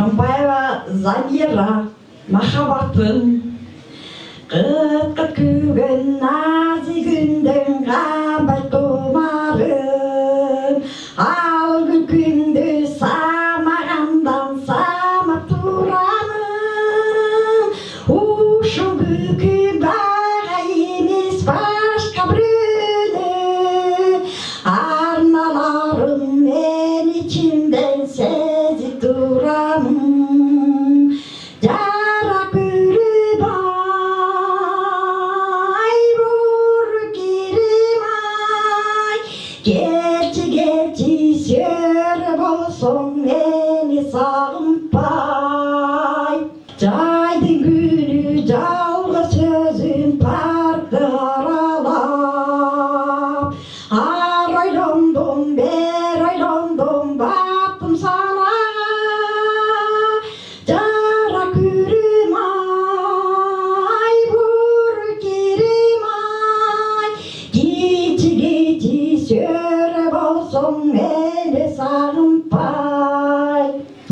Жамбаева Замира махаббатын қыт-қыт күйген нази күндің қамбай тұмарын ал күнді самағандан самап тұрамын ушу күкі баға емес башқа біреулер арналарын мен içimden сезіп тұрамын жара көріп ай буркиrim-ай келші сері болсоң мені сағынбай жайдың күні жалғыз сөзін паркты аралап ар ойлондум бер ойлондум баттым сана жара көрім-ай буркиrim-ай кечи сөрі болсоң мені сағынбай